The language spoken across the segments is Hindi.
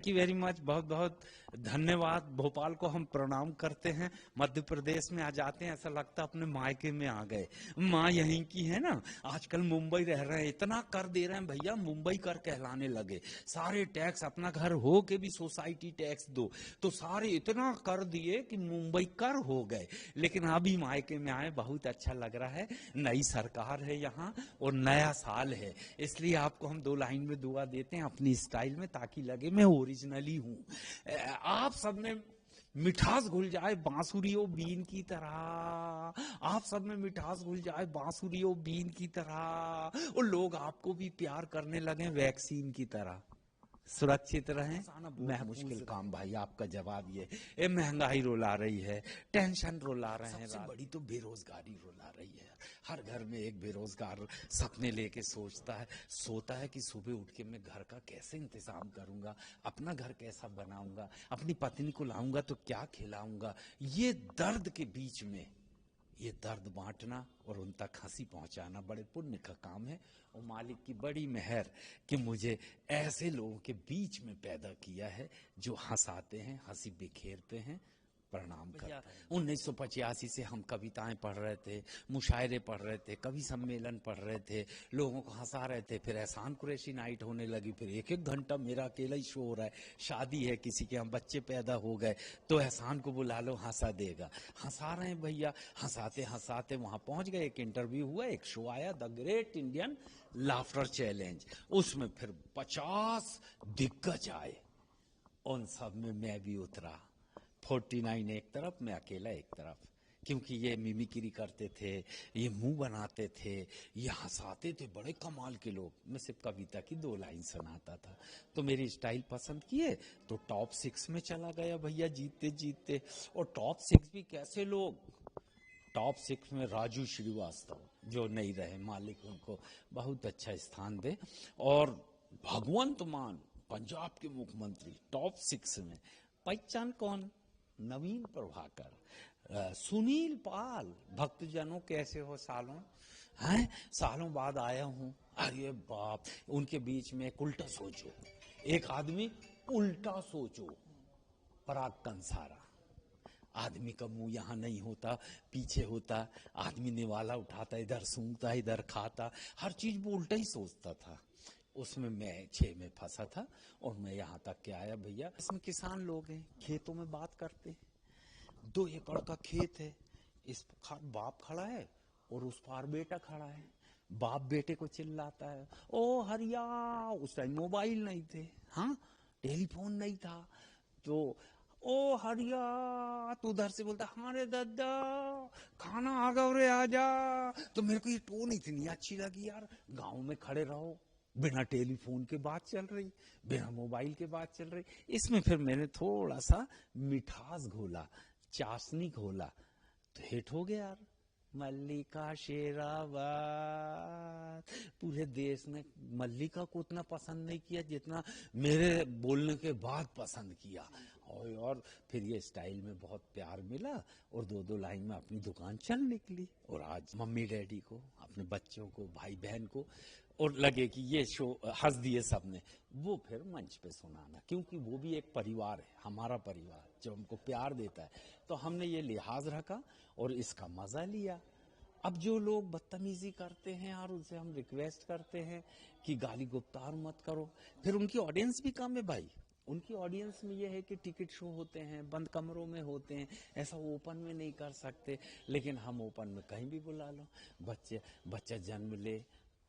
Thank you very much. बहुत बहुत धन्यवाद। भोपाल को हम प्रणाम करते हैं। मध्य प्रदेश में आ जाते हैं, ऐसा लगता है अपने मायके में आ गए। माँ यहीं की है ना। आजकल मुंबई रह रहे हैं, इतना कर दे रहे हैं भैया, मुंबई कर कहलाने लगे। सारे टैक्स, अपना घर हो के भी सोसाइटी टैक्स दो, तो सारे इतना कर दिए कि मुंबई कर हो गए। लेकिन अभी मायके में आए, बहुत अच्छा लग रहा है। नई सरकार है यहाँ और नया साल है, इसलिए आपको हम दो लाइन में दुआ देते हैं अपनी स्टाइल में, ताकि लगे मैं ओरिजिनली हूँ। आप सब में मिठास घुल जाए बांसुरियों बीन की तरह, आप सब में मिठास घुल जाए बांसुरियों बीन की तरह, और लोग आपको भी प्यार करने लगे वैक्सीन की तरह। सुरक्षित रहें। मैं मुश्किल काम भाई, आपका जवाब ये महंगाई रुला रही है, टेंशन रुला रहे हैं, सबसे बड़ी तो बेरोजगारी रुला रही है। हर घर में एक बेरोजगार सपने लेके सोता है कि सुबह उठ के मैं घर का कैसे इंतजाम करूंगा, अपना घर कैसा बनाऊंगा, अपनी पत्नी को लाऊंगा तो क्या खिलाऊंगा। ये दर्द के बीच में ये दर्द बांटना और उन तक हंसी पहुंचाना बड़े पुण्य का काम है। और मालिक की बड़ी मेहर कि मुझे ऐसे लोगों के बीच में पैदा किया है जो हंसाते हैं, हंसी बिखेरते हैं, प्रणाम करते हैं। 1985 से हम कविताएं पढ़ रहे थे, मुशायरे पढ़ रहे थे, कवि सम्मेलन पढ़ रहे थे, लोगों को हंसा रहे थे। फिर एहसान कुरैशी नाइट होने लगी, फिर एक एक घंटा मेरा अकेला ही शो हो रहा है। शादी है किसी के, हम बच्चे पैदा हो गए तो एहसान को बुला लो, हंसा देगा। हंसा रहे हैं भैया, हंसाते हंसाते वहां पहुंच गए। एक इंटरव्यू हुआ, एक शो आया, the great Indian laughter challenge. उसमें फिर 50 दिग्गज आए, उन सब में मैं भी उतरा। 49 एक तरफ, मैं अकेला एक तरफ। क्योंकि ये मिमिक्री करते थे, ये मुंह बनाते थे, ये हंसाते थे, बड़े कमाल के लोग। मैं सिर्फ कविता की 2 लाइन सुनाता था, तो मेरी स्टाइल पसंद किए तो टॉप 6 में चला गया भैया, जीतते जीतते। और टॉप 6 भी कैसे लोग, टॉप 6 में राजू श्रीवास्तव, जो नहीं रहे, मालिक उनको बहुत अच्छा स्थान दे। और भगवंत मान, पंजाब के मुख्यमंत्री, टॉप 6 में। पहचान कौन? नवीन प्रभाकर, सुनील पाल। भक्तजनों कैसे हो, सालों हैं, सालों बाद आया हूं। अरे बाप, उनके बीच में एक उल्टा सोचो, एक आदमी उल्टा सोचो, पराग कंसारा। आदमी का मुंह यहाँ नहीं होता, पीछे होता। आदमी निवाला उठाता, इधर सूंघता, इधर खाता, हर चीज वो उल्टा ही सोचता था। उसमें मैं 6 में फंसा था और मैं यहाँ तक के आया भैया। इसमें किसान लोग हैं, खेतों में बात करते हैं। 2 एकड़ का खेत है, इस पार बाप खड़ा है और उस पार बेटा खड़ा है। बाप बेटे को चिल्लाता है, ओ हरिया। उस टाइम मोबाइल नहीं थे, हाँ, टेलीफोन नहीं था, तो ओ हरिया। तो उधर से बोलता, हाँ रे दादा, खाना आ गया रे, आजा। तो मेरे को ये टोन इतनी अच्छी लगी यार। गांव में खड़े रहो, बिना टेलीफोन के बात चल रही, बिना मोबाइल के बात चल रही। इसमें फिर मैंने थोड़ा सा मिठास घोला, चाशनी घोला, तो हिट हो गया यार। मल्लिका शेरावत। पूरे देश ने मल्लिका को उतना पसंद नहीं किया जितना मेरे बोलने के बाद पसंद किया। और फिर ये स्टाइल में बहुत प्यार मिला और 2-2 लाइन में अपनी दुकान चल निकली। और आज मम्मी डैडी को, अपने बच्चों को, भाई बहन को, और लगे कि ये शो हंस दिए सबने, वो फिर मंच पे सुनाना, क्योंकि वो भी एक परिवार है, हमारा परिवार जो हमको प्यार देता है। तो हमने ये लिहाज रखा और इसका मजा लिया। अब जो लोग बदतमीजी करते हैं और उनसे हम रिक्वेस्ट करते हैं कि गाली गुप्तार मत करो, फिर उनकी ऑडियंस भी कम है भाई। उनकी ऑडियंस में ये है कि टिकट शो होते हैं, बंद कमरों में होते हैं, ऐसा ओपन में नहीं कर सकते। लेकिन हम ओपन में कहीं भी बुला लो। बच्चा जन्म ले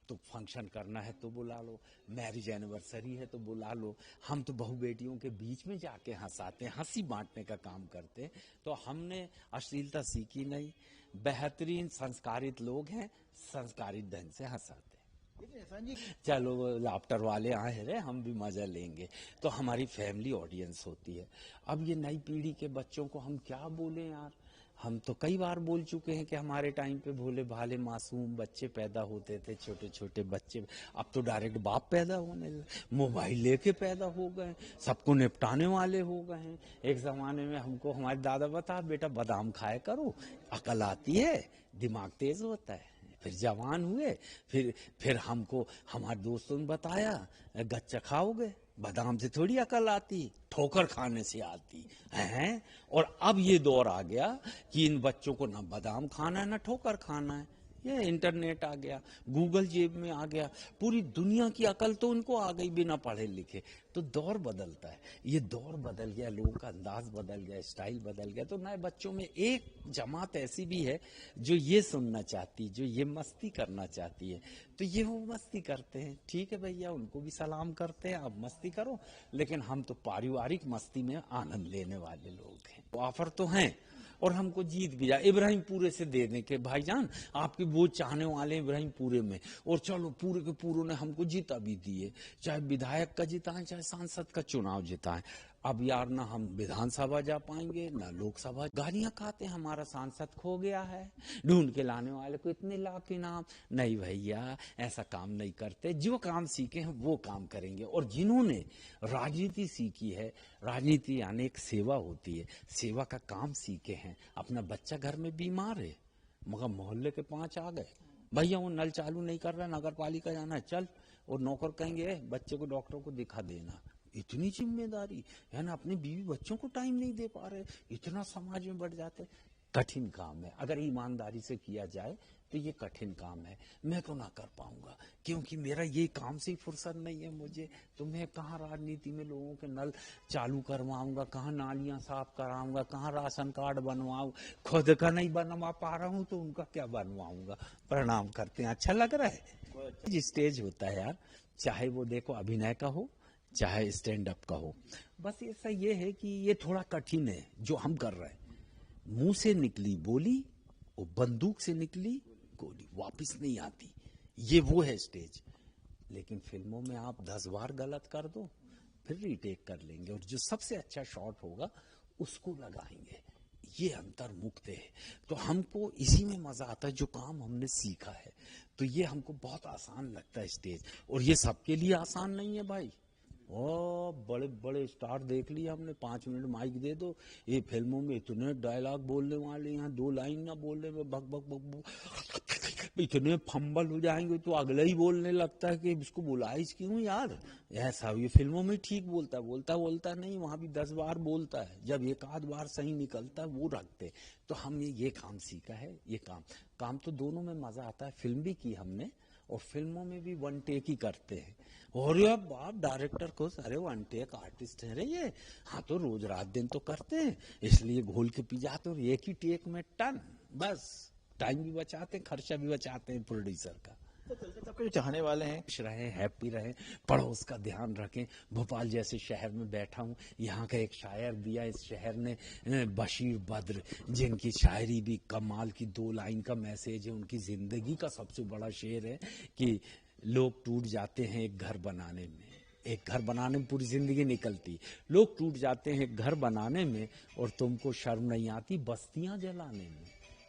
तो फंक्शन करना है तो बुला लो, मैरिज एनिवर्सरी है तो बुला लो। हम तो बहू बेटियों के बीच में जाके हंसाते हैं, हंसी बांटने का काम करते हैं। तो हमने अश्लीलता सीखी नहीं, बेहतरीन संस्कारित लोग हैं, संस्कारित ढंग से हंसाते हैं। चलो लाफ्टर वाले आए रहे, हम भी मजा लेंगे। तो हमारी फैमिली ऑडियंस होती है। अब ये नई पीढ़ी के बच्चों को हम क्या बोले यार। हम तो कई बार बोल चुके हैं कि हमारे टाइम पे भोले भाले मासूम बच्चे पैदा होते थे, छोटे छोटे बच्चे। अब तो डायरेक्ट बाप पैदा होने लगे, मोबाइल लेके पैदा हो गए, सबको निपटाने वाले हो गए हैं। एक जमाने में हमको हमारे दादा बता, बेटा बादाम खाया करो, अकल आती है, दिमाग तेज होता है। फिर जवान हुए, फिर हमको हमारे दोस्तों ने बताया गच्चा खाओगे, बादाम से थोड़ी अकल आती, ठोकर खाने से आती है। और अब ये दौर आ गया कि इन बच्चों को ना बादाम खाना है ना ठोकर खाना है। ये इंटरनेट आ गया, गूगल जेब में आ गया, पूरी दुनिया की अकल तो उनको आ गई बिना पढ़े लिखे। तो दौर बदलता है, ये दौर बदल गया, लोगों का अंदाज बदल गया, स्टाइल बदल गया। तो नए बच्चों में एक जमात ऐसी भी है जो ये सुनना चाहती, जो ये मस्ती करना चाहती है, तो ये वो मस्ती करते हैं। ठीक है भैया, उनको भी सलाम करते हैं, आप मस्ती करो, लेकिन हम तो पारिवारिक मस्ती में आनंद लेने वाले लोग हैं। ऑफर तो हैं और हमको जीत भी जाए इब्राहिम पूरे से देने के, भाईजान आपके वो चाहने वाले इब्राहिम पूरे में, और चलो पूरे के पूरों ने हमको जीता भी दिए, चाहे विधायक का जिताएं चाहे सांसद का चुनाव जिताएं। अब यार ना हम विधानसभा जा पाएंगे ना लोकसभा, गालियां खाते हैं हमारा सांसद खो गया है, ढूंढ के लाने वाले को इतने लाख इनाम। नहीं भैया, ऐसा काम नहीं करते, जो काम सीखे हैं वो काम करेंगे। और जिन्होंने राजनीति सीखी है, राजनीति यानी एक सेवा होती है, सेवा का काम सीखे हैं। अपना बच्चा घर में बीमार है, मगर मोहल्ले के 5 आ गए, भैया वो नल चालू नहीं कर रहा, नगर पालिका जाना है, चल, और नौकर कहेंगे बच्चे को डॉक्टर को दिखा देना। इतनी जिम्मेदारी है ना, अपने बीवी बच्चों को टाइम नहीं दे पा रहे, इतना समाज में बढ़ जाते। कठिन काम है, अगर ईमानदारी से किया जाए तो ये कठिन काम है। मैं तो ना कर पाऊंगा, क्योंकि मेरा ये काम से ही फुर्सत नहीं है मुझे। तो मैं कहाँ राजनीति में लोगों के नल चालू करवाऊंगा, कहाँ नालियां साफ कराऊंगा, कहाँ राशन कार्ड बनवाऊं, खुद का नहीं बनवा पा रहा हूं तो उनका क्या बनवाऊंगा। प्रणाम करते हैं, अच्छा लग रहा है। स्टेज होता है यार, चाहे वो देखो अभिनय का हो चाहे स्टैंड अप का हो, बस ऐसा ये है कि ये थोड़ा कठिन है जो हम कर रहे हैं। मुंह से निकली बोली और बंदूक से निकली गोली वापस नहीं आती, ये वो है स्टेज। लेकिन फिल्मों में आप 10 बार गलत कर दो फिर रीटेक कर लेंगे, और जो सबसे अच्छा शॉट होगा उसको लगाएंगे। ये अंतर मुक्त है, तो हमको इसी में मजा आता है जो काम हमने सीखा है। तो ये हमको बहुत आसान लगता है स्टेज, और ये सबके लिए आसान नहीं है भाई। ओ बड़े बड़े स्टार देख लिए हमने, 5 मिनट माइक दे दो, ये फिल्मों में इतने डायलॉग बोलने वाले, यहाँ 2 लाइन ना बोलने में बक बक बक बक इतने फंबल हो जाएंगे तो अगला ही बोलने लगता है कि इसको बुलाए क्यों यार। ऐसा ये फिल्मों में ठीक बोलता है, बोलता नहीं, वहां भी 10 बार बोलता है, जब एक आध बार सही निकलता है वो रखते। तो हमने ये काम सीखा है, ये काम तो दोनों में मजा आता है। फिल्म भी की हमने, और फिल्मों में भी 1 टेक ही करते हैं। और ये बाप डायरेक्टर को सारे 1 टेक आर्टिस्ट हैं रे ये, हाँ तो रोज रात दिन तो करते हैं, इसलिए घोल के पी जाते और एक ही टेक में टन, बस टाइम भी बचाते हैं, खर्चा भी बचाते हैं प्रोड्यूसर का। सबके जो चाहने वाले हैं खुश रहें, हैप्पी रहें, पड़ोस का ध्यान रखें। भोपाल जैसे शहर में बैठा हूँ, यहाँ का एक शायर दिया इस शहर ने, बशीर बद्र, जिनकी शायरी भी कमाल की, 2 लाइन का मैसेज है, उनकी जिंदगी का सबसे बड़ा शेर है कि लोग टूट जाते हैं एक घर बनाने में, एक घर बनाने में पूरी जिंदगी निकलती, लोग टूट जाते हैं एक घर बनाने में, और तुमको शर्म नहीं आती बस्तियां जलाने में।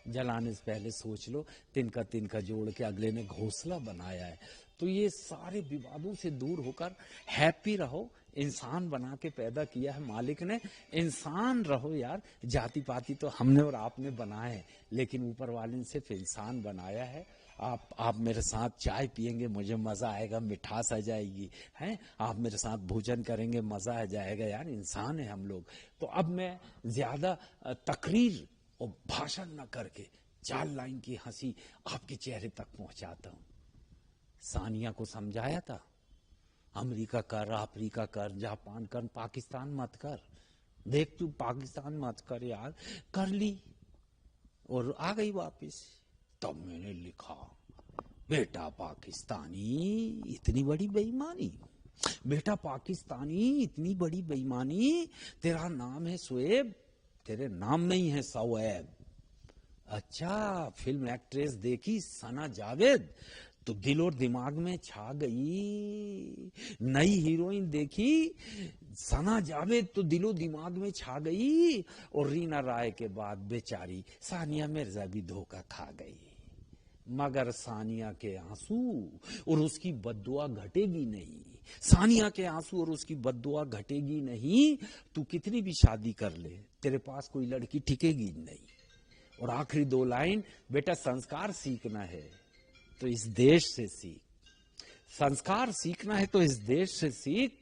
जलाने से पहले सोच लो, तिनका जोड़ के अगले ने घोंसला बनाया है। तो ये सारे विवादों से दूर होकर हैप्पी रहो, इंसान बना के पैदा किया है मालिक ने, इंसान रहो यार। जाति पाति तो हमने और आपने बनाए, लेकिन ऊपर वाले ने सिर्फ इंसान बनाया है। आप मेरे साथ चाय पियेंगे, मुझे मजा आएगा, मिठास आ जाएगी, हैं, आप मेरे साथ भोजन करेंगे, मजा आ जाएगा यार, इंसान है हम लोग। तो अब मैं ज्यादा तकरीर और भाषण न करके 4 लाइन की हंसी आपके चेहरे तक पहुंचाता हूं। सानिया को समझाया था, अमेरिका कर, अफ्रीका कर, जापान कर, पाकिस्तान मत कर। देख तू पाकिस्तान मत कर यार, कर ली और आ गई वापस। तब मैंने लिखा, बेटा पाकिस्तानी इतनी बड़ी बेईमानी, बेटा पाकिस्तानी इतनी बड़ी बेईमानी, तेरा नाम है शुएब, तेरे नाम नहीं है सवैब। अच्छा, फिल्म एक्ट्रेस देखी सना जावेद तो दिल और दिमाग में छा गई। नई हीरोइन देखी सना जावेद तो दिलो दिमाग में छा गई, और रीना राय के बाद बेचारी सानिया मिर्जा भी धोखा खा गई। मगर सानिया के आंसू और उसकी बद्दुआ घटेगी नहीं, सानिया के आंसू और उसकी बद्दुआ घटेगी नहीं। तू कितनी भी शादी कर ले, तेरे पास कोई लड़की टिकेगी नहीं। और आखिरी 2 लाइन, बेटा संस्कार सीखना है, तो इस देश से सीख, संस्कार सीखना है तो इस देश से सीख।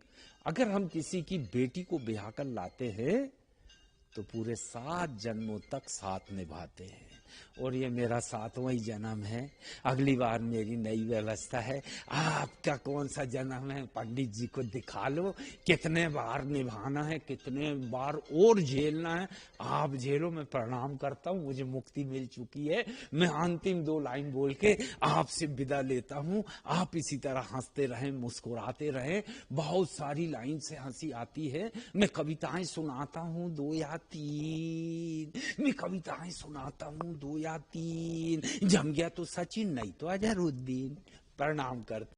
अगर हम किसी की बेटी को ब्याह कर लाते हैं तो पूरे 7 जन्मों तक साथ निभाते हैं, और ये मेरा 7वां ही जन्म है। अगली बार मेरी नई व्यवस्था है, आपका कौन सा जन्म है पंडित जी को दिखा लो, कितने बार निभाना है, कितने बार और झेलना है, आप झेलो। मैं प्रणाम करता हूँ, मुझे मुक्ति मिल चुकी है। मैं अंतिम 2 लाइन बोल के आपसे विदा लेता हूँ। आप इसी तरह हंसते रहें, मुस्कुराते रहें। बहुत सारी लाइन से हंसी आती है। मैं कविताएं सुनाता हूँ 2 या 3, मैं कविताएं सुनाता हूँ 2 या 3। जम गया तो सचिन, नहीं तो अजहरुद्दीन। प्रणाम करता